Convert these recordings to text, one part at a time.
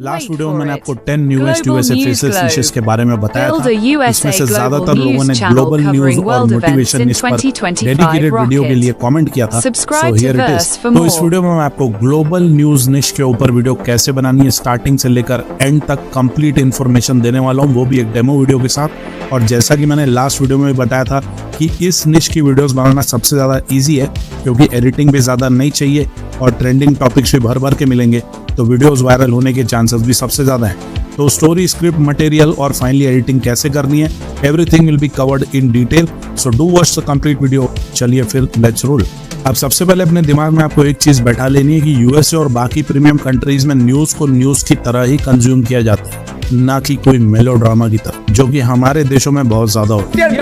Last video में मैंने आपको 10 न्यूएस्ट यूएसए फेसेस निशेस के बारे में बताया था। इसमें से ज्यादातर लोगों ने ग्लोबल न्यूज और मोटिवेशन निश पर डेडिकेटेड वीडियो के लिए कमेंट किया था। So here it is. तो इस वीडियो में मैं आपको ग्लोबल न्यूज निश के ऊपर वीडियो कैसे बनानी है स्टार्टिंग से लेकर एंड तक कंप्लीट इन्फॉर्मेशन देने वाला हूँ, वो भी एक डेमो वीडियो के साथ। और जैसा कि मैंने लास्ट वीडियो में बताया था कि इस निश की वीडियोस बनाना सबसे ज्यादा इजी है, क्योंकि एडिटिंग भी ज्यादा नहीं चाहिए और ट्रेंडिंग टॉपिक्स भी भर भर के मिलेंगे, तो वीडियोस वायरल होने के चांसेस भी सबसे ज्यादा हैं। तो स्टोरी, स्क्रिप्ट, मटेरियल और फाइनली एडिटिंग कैसे करनी है, everything will be covered in detail. So do watch the complete video. चलिए फिर लेट्स रोल। अब सबसे पहले अपने दिमाग में आपको एक चीज बैठा लेनी है कि यूएसए और बाकी प्रीमियम कंट्रीज में न्यूज को न्यूज की तरह ही कंज्यूम किया जाता है, ना कि कोई मेलोड्रामा की तरह, जो कि हमारे देशों में बहुत ज्यादा होता है।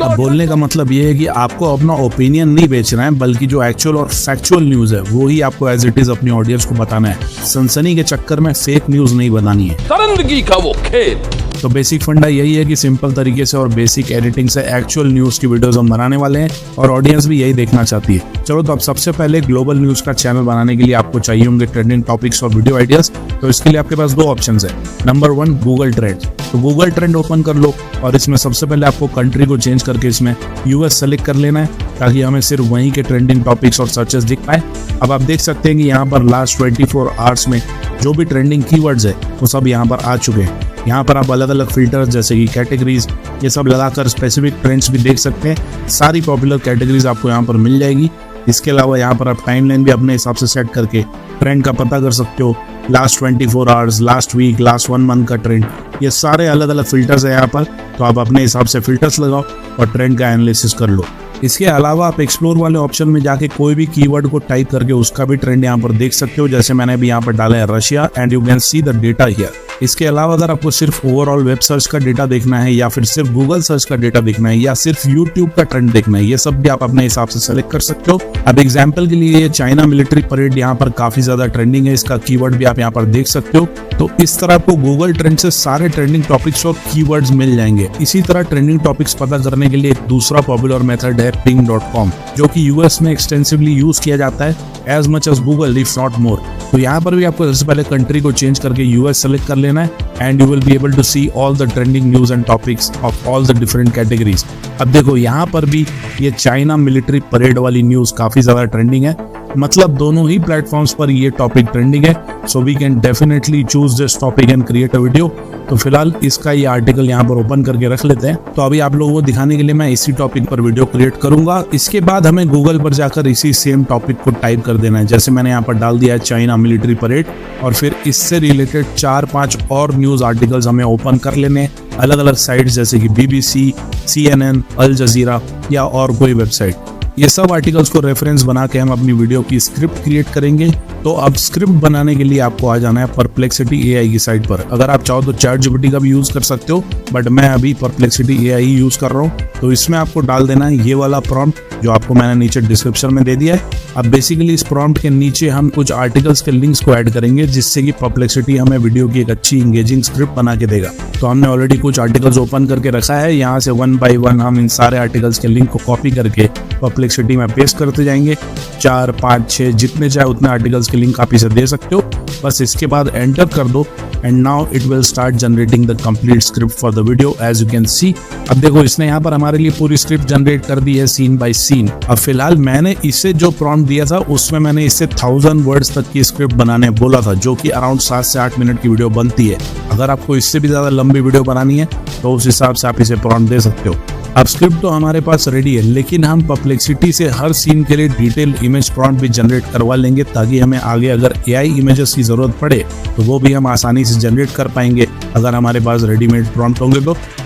अब बोलने का मतलब ये है कि आपको अपना ओपिनियन नहीं बेचना है, बल्कि जो एक्चुअल और फैक्चुअल न्यूज है वो ही आपको एज इट इज अपनी ऑडियंस को बताना है। सनसनी के चक्कर में फेक न्यूज नहीं बनानी है। तरंदगी का वो खेल। तो बेसिक फंडा यही है कि सिंपल तरीके से और बेसिक एडिटिंग से एक्चुअल न्यूज की वीडियोस हम बनाने वाले हैं और ऑडियंस भी यही देखना चाहती है। चलो तो अब सबसे पहले ग्लोबल न्यूज का चैनल बनाने के लिए आपको चाहिए होंगे ट्रेंडिंग टॉपिक्स और वीडियो आइडियाज। तो इसके लिए आपके पास दो ऑप्शंस है। Number 1 Google trend. तो गूगल ट्रेंड ओपन कर लो और इसमें सबसे पहले आपको कंट्री को चेंज करके इसमें यूएस सेलेक्ट कर लेना है, ताकि हमें सिर्फ वहीं के ट्रेंडिंग टॉपिक्स और सर्चेस दिख पाए। अब आप देख सकते हैं कि यहाँ पर लास्ट 24 आवर्स में जो भी ट्रेंडिंग कीवर्ड्स है वो सब यहाँ पर आ चुके हैं। यहाँ पर आप अलग अलग फिल्टर्स जैसे कि कैटेगरीज ये सब लगाकर स्पेसिफिक ट्रेंड्स भी देख सकते हैं। सारी पॉपुलर कैटेगरीज आपको यहाँ पर मिल जाएगी। इसके अलावा यहाँ पर आप टाइमलाइन भी अपने हिसाब से सेट करके ट्रेंड का पता कर सकते हो। Last 24 hours, last week, last 1 month का ट्रेंड, ये सारे अलग अलग फिल्टर्स है यहाँ पर। तो आप अपने हिसाब से फिल्टर्स लगाओ और ट्रेंड का एनालिसिस कर लो। इसके अलावा आप एक्सप्लोर वाले ऑप्शन में जाके कोई भी कीवर्ड को टाइप करके उसका भी ट्रेंड यहाँ पर देख सकते हो। जैसे मैंने भी यहाँ पर डाला है Russia and you can see the data here. इसके अलावा अगर आपको सिर्फ ओवरऑल वेब सर्च का डेटा देखना है, या फिर सिर्फ गूगल सर्च का डेटा देखना है, या सिर्फ यूट्यूब का ट्रेंड देखना है, ये सब भी आप अपने हिसाब से सेलेक्ट कर सकते हो। अब एग्जाम्पल के लिए ये चाइना मिलिट्री परेड यहाँ पर काफी ज्यादा ट्रेंडिंग है, इसका कीवर्ड भी आप यहाँ पर देख सकते हो। तो इस तरह आपको गूगल ट्रेंड से सारे ट्रेंडिंग टॉपिक्स और कीवर्ड्स मिल जाएंगे। इसी तरह ट्रेंडिंग टॉपिक्स पता करने के लिए एक दूसरा पॉपुलर मेथड है ping.com, जो कि यूएस में एक्सटेंसिवली यूज किया जाता है as much as Google if not more. तो यहाँ पर भी आपको सबसे पहले कंट्री को चेंज करके यूएस सेलेक्ट कर लेना है and you will be able to see all the trending news and topics of all the different categories. अब देखो यहाँ पर भी ये चाइना मिलिट्री परेड वाली न्यूज काफी ज्यादा ट्रेंडिंग है, मतलब दोनों ही प्लेटफॉर्म्स पर ये टॉपिक ट्रेंडिंग है। So we can definitely choose this topic and create a video. तो फिलहाल इसका ये आर्टिकल यहाँ पर ओपन करके रख लेते हैं। तो अभी आप लोगों को दिखाने के लिए मैं इसी टॉपिक पर वीडियो क्रिएट करूंगा। इसके बाद हमें गूगल पर जाकर इसी सेम टॉपिक को टाइप कर देना है। जैसे मैंने यहाँ पर डाल दिया है चाइना मिलिट्री परेड, और फिर इससे रिलेटेड 4-5 और न्यूज आर्टिकल्स हमें ओपन कर लेने अलग अलग साइट्स जैसे कि BBC, CNN, अल जजीरा या और कोई वेबसाइट। ये सब आर्टिकल्स को रेफरेंस बना के हम अपनी वीडियो की स्क्रिप्ट क्रिएट करेंगे। तो अब स्क्रिप्ट बनाने के लिए आपको आ जाना है परप्लेक्सिटी AI की साइट पर। अगर आप चाहो तो ChatGPT का भी यूज कर सकते हो, बट मैं अभी परप्लेक्सिटी AI यूज कर रहा हूँ। तो इसमें आपको डाल देना है ये वाला प्रॉम्प्ट जो आपको मैंने नीचे डिस्क्रिप्शन में दे दिया है। अब बेसिकली इस प्रॉम्प्ट के नीचे हम कुछ आर्टिकल्स के लिंक्स को ऐड करेंगे, जिससे कि परप्लेक्सिटी हमें वीडियो की एक अच्छी इंगेजिंग स्क्रिप्ट बना के देगा। तो हमने ऑलरेडी कुछ आर्टिकल्स ओपन करके रखा है। यहाँ से 1 by 1 हम इन सारे आर्टिकल्स के लिंक को कॉपी करके परप्लेक्सिटी में पेस्ट करते जाएंगे। 4, 5, 6 जितने चाहे उतने आर्टिकल्स के लिंक आप इसे दे सकते हो। बस इसके बाद एंटर कर दो and now it will start generating the complete script for the video as you can see. अब देखो इसने यहाँ पर हमारे लिए पूरी स्क्रिप्ट जनरेट कर दी है सीन बाय सीन। अब फिलहाल मैंने इसे जो प्रॉम्प्ट दिया था उसमें मैंने इससे 1000 वर्ड्स तक की स्क्रिप्ट बनाने बोला था, जो कि अराउंड 7 से 8 मिनट की वीडियो बनती है। अगर आपको इससे भी ज्यादा लंबी वीडियो बनानी है तो उस हिसाब से आप इसे प्रॉम्प्ट दे सकते हो। अब स्क्रिप्ट तो हमारे पास रेडी है, लेकिन हम परप्लेक्सिटी से हर सीन के लिए डिटेल इमेज प्रॉम्प्ट भी जनरेट करवा लेंगे, ताकि हमें आगे अगर AI इमेजेस की जरूरत पड़े तो वो भी हम आसानी से जनरेट कर पाएंगे अगर हमारे पास रेडीमेड प्रॉम्प्ट होंगे।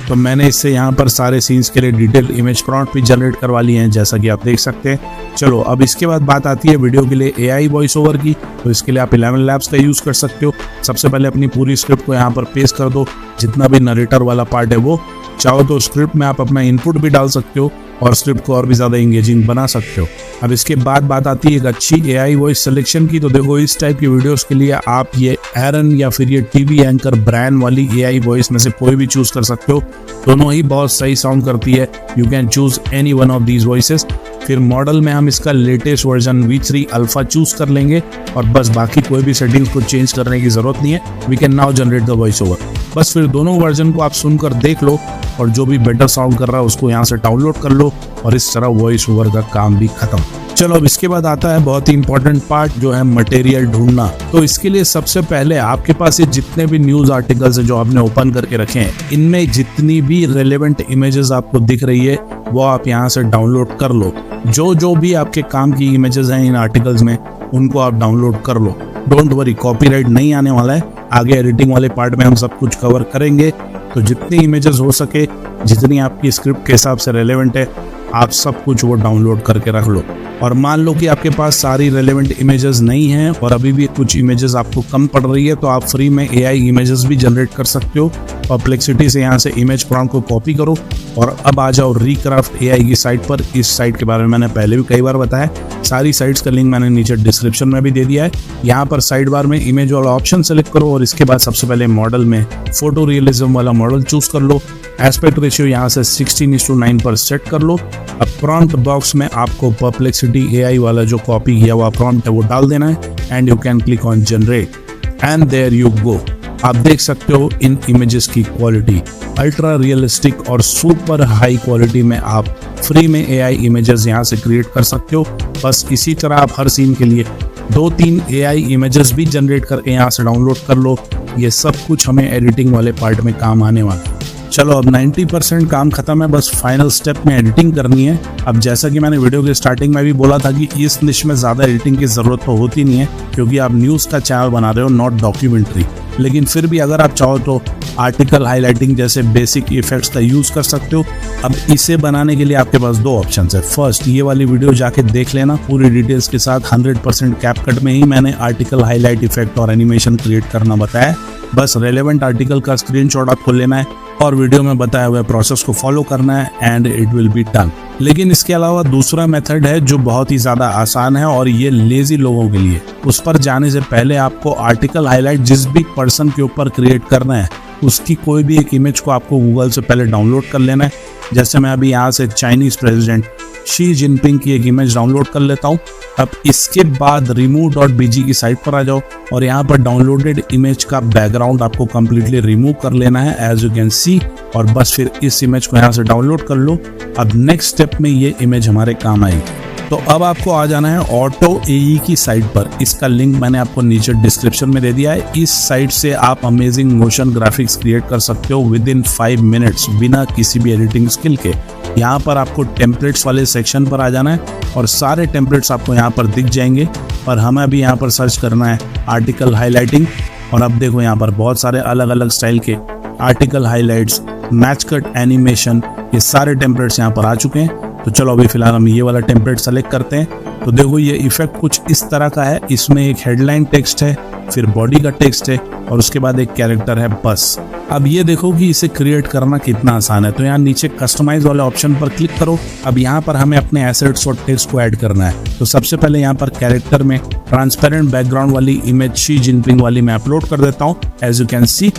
तो मैंने इससे यहाँ पर सारे सीन्स के लिए डिटेल इमेज प्रॉम्प्ट भी जनरेट करवा लिए हैं, जैसा कि आप देख सकते हैं। चलो अब इसके बाद बात आती है वीडियो के लिए AI वॉइस ओवर की। तो इसके लिए आप 11 Labs का यूज कर सकते हो। सबसे पहले अपनी पूरी स्क्रिप्ट को यहाँ पर पेस्ट कर दो, जितना भी नरेटर वाला पार्ट है वो, चाहो तो स्क्रिप्ट में आप अपना इनपुट भी डाल सकते हो और स्क्रिप्ट को और भी ज़्यादा इंगेजिंग बना सकते हो। अब इसके बाद बात आती है एक अच्छी AI वॉइस सिलेक्शन की। तो देखो, इस टाइप की वीडियोस के लिए आप ये एरन या फिर ये टीवी एंकर ब्रांड वाली AI वॉइस में से कोई भी चूज कर सकते हो। दोनों ही बहुत सही साउंड करती है। You can choose any one of these voices. फिर मॉडल में हम इसका latest version V3 alpha choose कर लेंगे और बस बाकी कोई भी सेटिंग्स को चेंज करने की जरूरत नहीं है। We can now generate the voice over. बस फिर दोनों वर्जन को आप सुनकर देख लो और जो भी बेटर साउंड कर रहा है उसको यहाँ से डाउनलोड कर लो और इस तरह वॉइस ओवर का काम भी खत्म। चलो, अब इसके बाद आता है बहुत ही इंपॉर्टेंट पार्ट, जो है मटेरियल ढूंढना। तो इसके लिए सबसे पहले आपके पास ये जितने भी न्यूज आर्टिकल्स हैं जो आपने ओपन करके रखे हैं, इनमें जितनी भी रेलेवेंट इमेजेस आपको दिख रही है वो आप यहाँ से डाउनलोड कर लो। जो भी आपके काम की इमेजेस हैं इन आर्टिकल्स में, उनको आप डाउनलोड कर लो। डोंट वरी, कॉपीराइट नहीं आने वाला है। आगे एडिटिंग वाले पार्ट में हम सब कुछ कवर करेंगे। तो जितनी इमेजेस हो सके, जितनी आपकी स्क्रिप्ट के हिसाब से रेलेवेंट है, आप सब कुछ वो डाउनलोड करके रख लो। और मान लो कि आपके पास सारी रेलेवेंट इमेजेस नहीं हैं और अभी भी कुछ इमेजेस आपको कम पड़ रही है, तो आप फ्री में AI इमेजेस भी जनरेट कर सकते हो। परप्लेक्सिटी से यहाँ से इमेज प्रॉम्प्ट को कॉपी करो और अब आ जाओ रिक्राफ्ट AI की साइट पर। इस साइट के बारे में मैंने पहले भी कई बार बताया। सारी साइट्स का लिंक मैंने नीचे डिस्क्रिप्शन में भी दे दिया है। यहाँ पर साइड बार में इमेज वाला ऑप्शन सेलेक्ट करो और इसके बाद सबसे पहले मॉडल में फोटो रियलिज्म वाला मॉडल चूज कर लो। एस्पेक्ट रेशियो यहाँ से 16:9 पर सेट कर लो। अब प्रॉम्प्ट बॉक्स में आपको परप्लेक्सिटी AI वाला जो कॉपी किया हुआ प्रॉम्प्ट है वो डाल देना है and you can click on generate and there you go. आप देख सकते हो इन इमेजेस की क्वालिटी अल्ट्रा रियलिस्टिक और सुपर हाई क्वालिटी में आप फ्री में AI इमेजेस यहाँ से क्रिएट कर सकते हो। बस इसी तरह आप हर सीन के लिए 2-3 AI इमेजेस भी जनरेट करके यहाँ से डाउनलोड कर लो। ये सब कुछ हमें एडिटिंग वाले पार्ट में काम आने वाला है। चलो, अब 90% काम खत्म है, बस फाइनल स्टेप में एडिटिंग करनी है। अब जैसा कि मैंने वीडियो के स्टार्टिंग में भी बोला था कि इस निश में ज़्यादा एडिटिंग की ज़रूरत तो होती नहीं है, क्योंकि आप न्यूज़ का चैनल बना रहे हो, नॉट डॉक्यूमेंट्री। लेकिन फिर भी अगर आप चाहो तो आर्टिकल हाईलाइटिंग जैसे बेसिक इफेक्ट्स का यूज़ कर सकते हो। अब इसे बनाने के लिए आपके पास 2 ऑप्शन है। फर्स्ट, ये वाली वीडियो जाके देख लेना पूरी डिटेल्स के साथ। 100% कैपकट में ही मैंने आर्टिकल हाईलाइट इफेक्ट और एनिमेशन क्रिएट करना बताया। बस रेलेवेंट आर्टिकल का स्क्रीनशॉट आपको लेना है और वीडियो में बताया हुआ प्रोसेस को फॉलो करना है and it will be done. लेकिन इसके अलावा दूसरा मेथड है जो बहुत ही ज़्यादा आसान है और ये लेजी लोगों के लिए। उस पर जाने से पहले आपको आर्टिकल हाईलाइट जिस भी पर्सन के ऊपर क्रिएट करना है, उसकी कोई भी एक इमेज को आपको गूगल से पहले डाउनलोड कर लेना है। जैसे मैं अभी यहाँ से चाइनीज़ प्रेसिडेंट शी जिनपिंग की एक इमेज डाउनलोड कर लेता हूँ। अब इसके बाद remove.bg की साइट पर आ जाओ और यहाँ पर डाउनलोडेड इमेज का बैकग्राउंड आपको कम्प्लीटली रिमूव कर लेना है एज यू कैन सी, और बस फिर इस इमेज को यहाँ से डाउनलोड कर लो। अब नेक्स्ट स्टेप में ये इमेज हमारे काम आएगी। तो अब आपको आ जाना है ऑटो AE की साइट पर। इसका लिंक मैंने आपको नीचे डिस्क्रिप्शन में दे दिया है। इस साइट से आप अमेजिंग मोशन ग्राफिक्स क्रिएट कर सकते हो विद इन 5 मिनट्स बिना किसी भी एडिटिंग स्किल के। यहाँ पर आपको टेम्पलेट्स वाले सेक्शन पर आ जाना है और सारे टेम्पलेट्स आपको यहाँ पर दिख जाएंगे। और हमें अभी यहाँ पर सर्च करना है आर्टिकल हाईलाइटिंग, और अब देखो यहाँ पर बहुत सारे अलग अलग स्टाइल के article highlights, match cut animation, ये सारे टेम्पलेट्स यहाँ पर आ चुके हैं। तो चलो अभी फिलहाल हम ये वाला टेम्पलेट सेलेक्ट करते हैं। तो देखो ये इफेक्ट कुछ इस तरह का है। इसमें एक हेडलाइन टेक्स्ट है, फिर बॉडी का टेक्स्ट है और उसके बाद एक कैरेक्टर है बस। अब ये देखो कि इसे क्रिएट करना कितना आसान है। तो यहाँ नीचे कस्टमाइज वाले ऑप्शन पर क्लिक करो। अब यहाँ पर हमें अपने एसेट्स और टेक्स्ट को ऐड करना है। तो सबसे पहले यहाँ पर कैरेक्टर में ट्रांसपेरेंट बैकग्राउंड वाली इमेज शी जिनपिंग वाली मैं अपलोड कर देता हूँ एज यू कैन सी।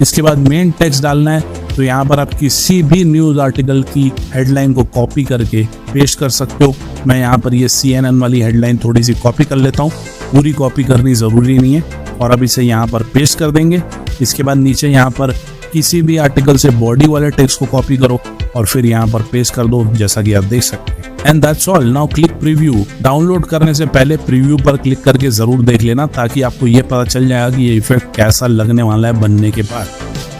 इसके बाद मेन टेक्स्ट डालना है। तो यहाँ पर आप किसी भी न्यूज़ आर्टिकल की हेडलाइन को कॉपी करके पेस्ट कर सकते हो। मैं यहाँ पर ये CNN वाली हेडलाइन थोड़ी सी कॉपी कर लेता हूँ, पूरी कॉपी करनी ज़रूरी नहीं है। और अब इसे यहाँ पर पेस्ट कर देंगे। इसके बाद नीचे यहाँ पर किसी भी आर्टिकल से बॉडी वाले टेक्स्ट को कॉपी करो और फिर यहाँ पर पेस्ट कर दो, जैसा कि आप देख सकते हैं। And that's all. Now click preview. Download करने से पहले प्रीव्यू पर क्लिक करके ज़रूर देख लेना, ताकि आपको ये पता चल जाएगा कि ये इफेक्ट कैसा लगने वाला है बनने के बाद।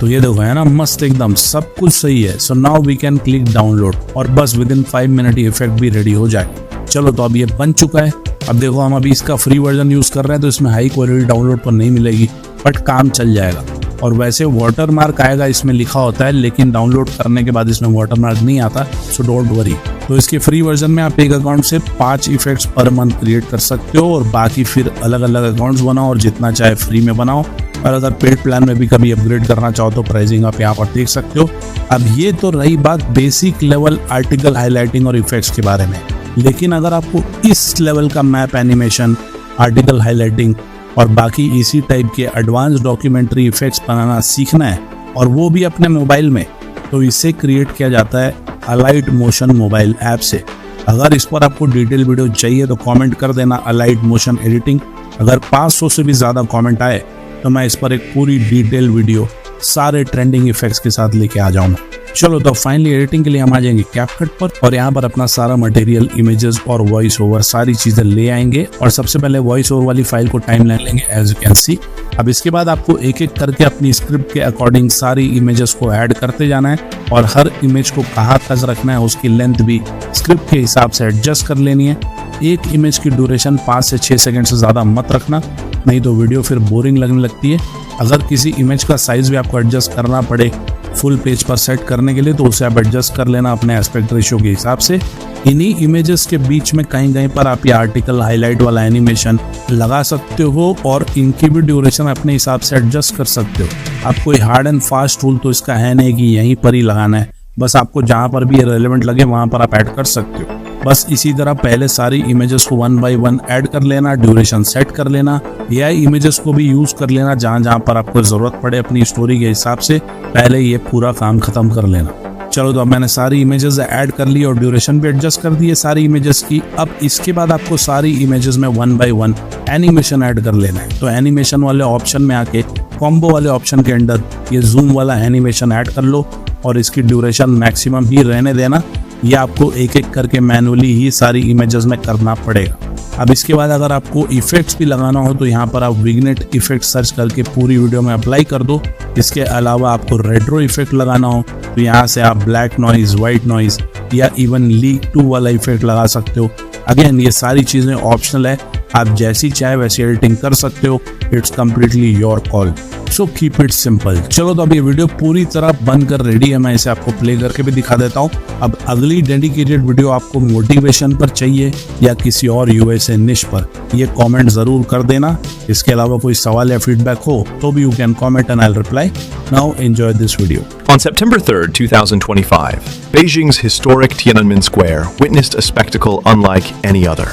तो ये देखो है ना, मस्त एकदम सब कुछ सही है। So now we can click download और बस विद इन 5 मिनट ये इफेक्ट भी रेडी हो जाए। चलो तो अब ये बन चुका है। अब देखो हम अभी इसका फ्री वर्जन यूज़ कर रहे हैं, तो इसमें हाई क्वालिटी डाउनलोड पर नहीं मिलेगी, बट काम चल जाएगा। और वैसे वाटरमार्क आएगा, इसमें लिखा होता है, लेकिन डाउनलोड करने के बाद इसमें वाटरमार्क नहीं आता, सो डोंट वरी। तो इसके फ्री वर्जन में आप एक अकाउंट से 5 इफेक्ट्स पर मंथ क्रिएट कर सकते हो और बाकी फिर अलग अलग अकाउंट्स बनाओ और जितना चाहे फ्री में बनाओ। और अगर पेड प्लान में भी कभी अपग्रेड करना चाहो तो प्राइसिंग आप यहाँ पर देख सकते हो। अब ये तो रही बात बेसिक लेवल आर्टिकल हाईलाइटिंग और इफेक्ट्स के बारे में, लेकिन अगर आपको इस लेवल का मैप एनिमेशन, आर्टिकल हाईलाइटिंग और बाकी इसी टाइप के एडवांस डॉक्यूमेंट्री इफेक्ट्स बनाना सीखना है और वो भी अपने मोबाइल में, तो इसे क्रिएट किया जाता है अलाइट मोशन मोबाइल ऐप से। अगर इस पर आपको डिटेल वीडियो चाहिए तो कमेंट कर देना अलाइट मोशन एडिटिंग। अगर 500 से भी ज़्यादा कमेंट आए तो मैं इस पर एक पूरी डिटेल वीडियो सारे ट्रेंडिंग इफेक्ट्स के साथ लेके आ जाऊंगा। चलो तो फाइनली एडिटिंग के लिए हम आ जाएंगे कैपकट पर और यहाँ पर अपना सारा मटेरियल, इमेजेस और वॉइस ओवर सारी चीजें ले आएंगे। और सबसे पहले वॉइस ओवर वाली फाइल को टाइमलाइन लेंगे एज यू कैन सी। अब इसके बाद आपको एक एक करके अपनी स्क्रिप्ट के अकॉर्डिंग सारी इमेजेस को ऐड करते जाना है और हर इमेज को कहाँ तक रखना है उसकी लेंथ भी स्क्रिप्ट के हिसाब से एडजस्ट कर लेनी है। एक इमेज की ड्यूरेशन 5 से 6 सेकंड से ज़्यादा मत रखना, नहीं तो वीडियो फिर बोरिंग लगने लगती है। अगर किसी इमेज का साइज भी आपको एडजस्ट करना पड़े फुल पेज पर सेट करने के लिए तो उसे आप एडजस्ट कर लेना अपने एस्पेक्ट रेशियो के हिसाब से। इन्हीं इमेजेस के बीच में कहीं कहीं पर आप ये आर्टिकल हाईलाइट वाला एनिमेशन लगा सकते हो और इनकी भी ड्यूरेशन अपने हिसाब से एडजस्ट कर सकते हो। आप कोई हार्ड एंड फास्ट टूल तो इसका है नहीं कि यहीं पर ही लगाना है, बस आपको जहाँ पर भी रेलेवेंट लगे वहाँ पर आप ऐड कर सकते हो। बस इसी तरह पहले सारी इमेजेस को 1 बाय 1 ऐड कर लेना, ड्यूरेशन सेट कर लेना। एआई इमेजेस को भी यूज कर लेना जहाँ जहाँ पर आपको जरूरत पड़े अपनी स्टोरी के हिसाब से। पहले ये पूरा काम खत्म कर लेना। चलो तो अब मैंने सारी इमेजेस ऐड कर ली और ड्यूरेशन भी एडजस्ट कर दी है सारी इमेजेस की। अब इसके बाद आपको सारी इमेजेस में 1 बाय 1 एनिमेशन ऐड कर लेना है। तो एनिमेशन वाले ऑप्शन में आके कॉम्बो वाले ऑप्शन के अंदर ये जूम वाला एनिमेशन ऐड कर लो और इसकी ड्यूरेशन मैक्सिमम ही रहने देना। ये आपको एक एक करके मैनुअली ही सारी इमेजेस में करना पड़ेगा। अब इसके बाद अगर आपको इफेक्ट्स भी लगाना हो तो यहाँ पर आप विग्नेट इफेक्ट सर्च करके पूरी वीडियो में अप्लाई कर दो। इसके अलावा आपको रेट्रो इफेक्ट लगाना हो तो यहाँ से आप ब्लैक नॉइज, व्हाइट नॉइज या इवन लीक 2 वाला इफेक्ट लगा सकते हो। अगेन ये सारी चीज़ें ऑप्शनल है, आप जैसी चाहे वैसी एडिटिंग कर सकते हो। It's completely your call, so keep it simple. चलो तो अब ये वीडियो पूरी तरह बनकर रेडी है, मैं इसे आपको प्ले करके भी दिखा देता हूँ। अब अगली डेडिकेटेड वीडियो आपको मोटिवेशन पर चाहिए या किसी और यूएसए निश पर, ये कमेंट जरूर कर देना। इसके अलावा कोई सवाल या फीडबैक हो तो भी you can comment and I will reply. Now enjoy this video. On September 3rd, 2025, Beijing's historic Tiananmen Square witnessed a spectacle unlike any other.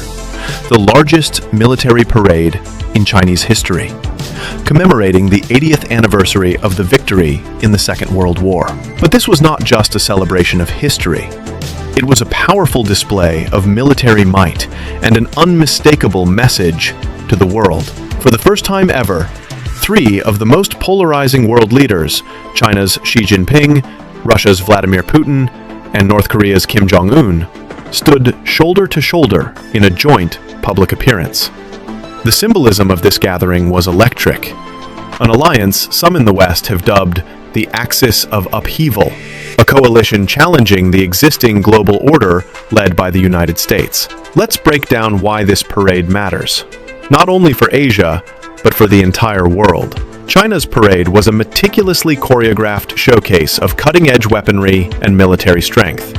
The largest military parade in Chinese history, commemorating the 80th anniversary of the victory in the Second World War. But this was not just a celebration of history. It was a powerful display of military might and an unmistakable message to the world. For the first time ever, 3 of the most polarizing world leaders, China's Xi Jinping, Russia's Vladimir Putin, and North Korea's Kim Jong-un, stood shoulder to shoulder in a joint public appearance. The symbolism of this gathering was electric, an alliance some in the West have dubbed the Axis of Upheaval, a coalition challenging the existing global order led by the United States. Let's break down why this parade matters, not only for Asia, but for the entire world. China's parade was a meticulously choreographed showcase of cutting-edge weaponry and military strength.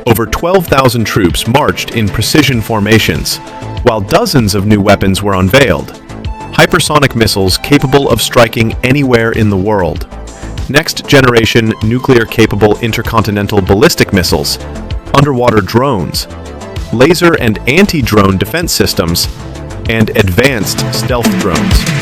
Over 12,000 troops marched in precision formations, while dozens of new weapons were unveiled. Hypersonic missiles capable of striking anywhere in the world, next-generation nuclear-capable intercontinental ballistic missiles, underwater drones, laser and anti-drone defense systems, and advanced stealth drones.